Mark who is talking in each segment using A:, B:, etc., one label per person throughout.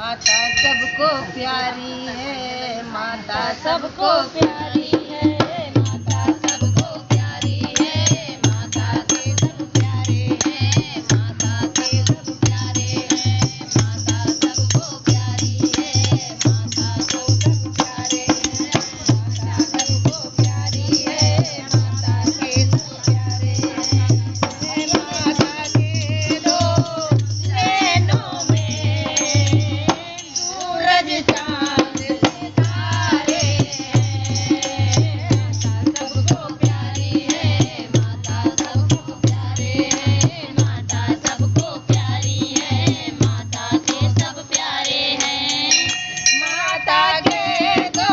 A: माता सबको प्यारी है, माता सबको प्यारी है, माता सबको प्यारी है, माता के सब प्यारे हैं, माता के सब प्यारे हैं, माता सबको प्यारी है, माता को सब प्यारे हैं, माता सबको प्यारी है, माता के सब प्यारे हैं। माता के दो नैनों में सूरज चांद सितारे हैं, माता सबको प्यारी है, माता सबको प्यारे हैं, माता सबको प्यारी है, माता के सब प्यारे हैं। माता के दो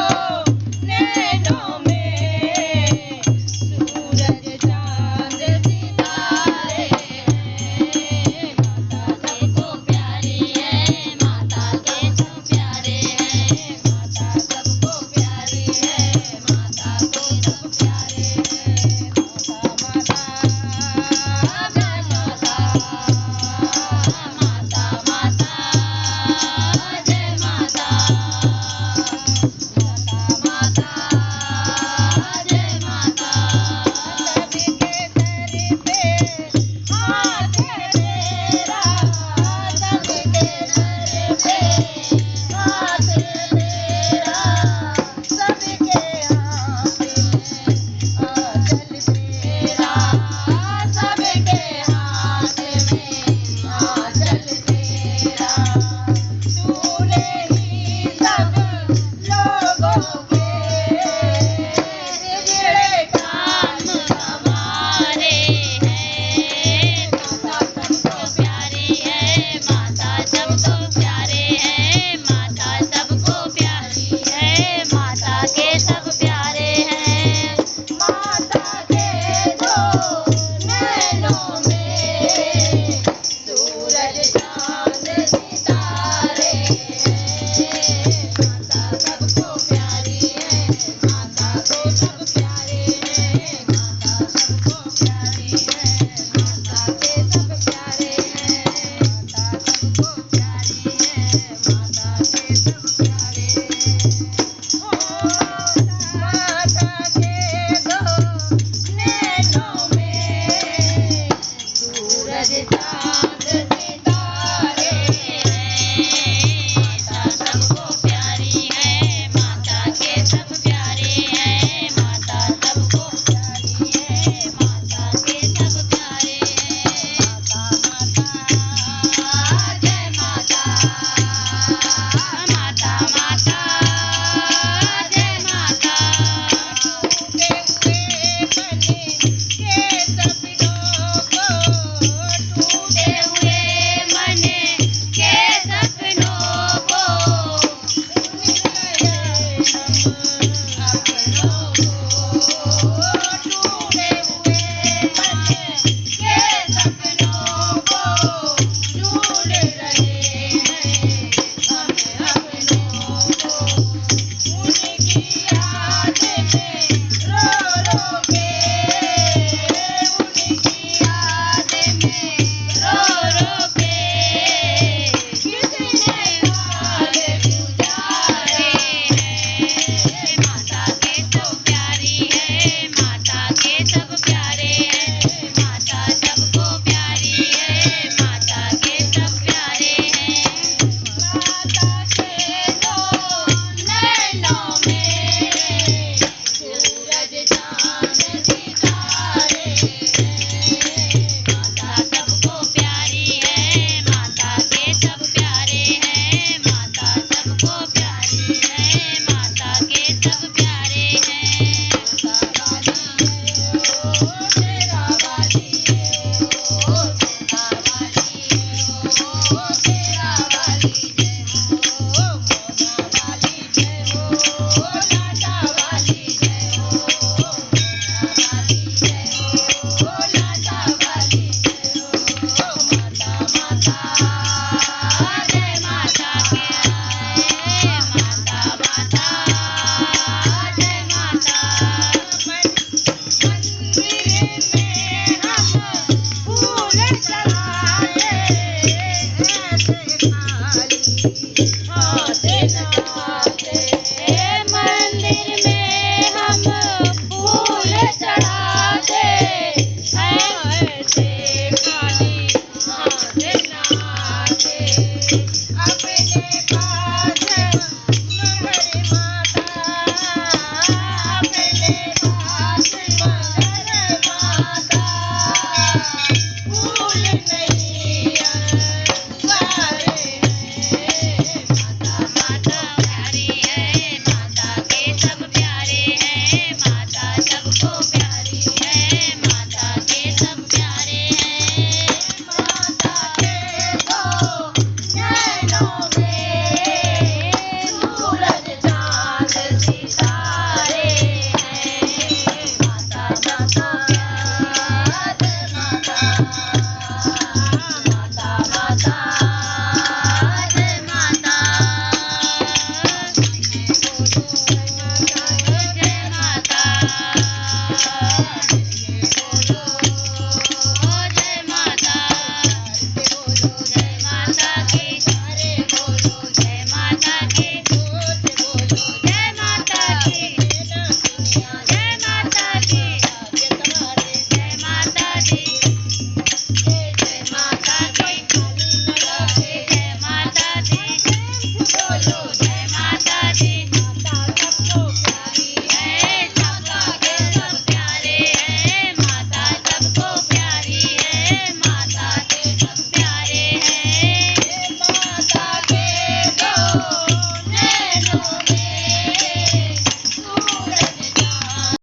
A: नैनों में सूरज चांद सितारे हैं, माता सबको प्यारी है, माता के सब प्यारे हैं, माता सबको प्यारी है, माता को सब प्यारे हैं। माता जय माता, माता माता जय माता, माता जय माता। सबके सर पे हाथ तेरा, सबके सर पे हाथ तेरा, सबके हाथ में आंचल तेरा, सबके हाथ में आंचल तेरा। तूने ही सब लोगों के बिगड़े काम संवारे हैं, माता सबको प्यारी है, माता सबको प्यारे हैं, माता सबको प्यारी है, माता के सब प्यारे हैं। माता के दो नैनों में सूरज चांद सितारे हैं, माता सबको प्यारी है, माता को सब प्यारे हैं, माता सबको प्यारी है, माता के सब प्यारे हैं, माता सबको प्यारी है, माता के सब प्यारे हैं। माता के दो नैनों में सूरज चांद सितारे हैं, माता सबको प्यारी है, माता के सब प्यारे हैं, माता सबको प्यारी है, माता के सब प्यारे हैं। माता माता जय माता, अपने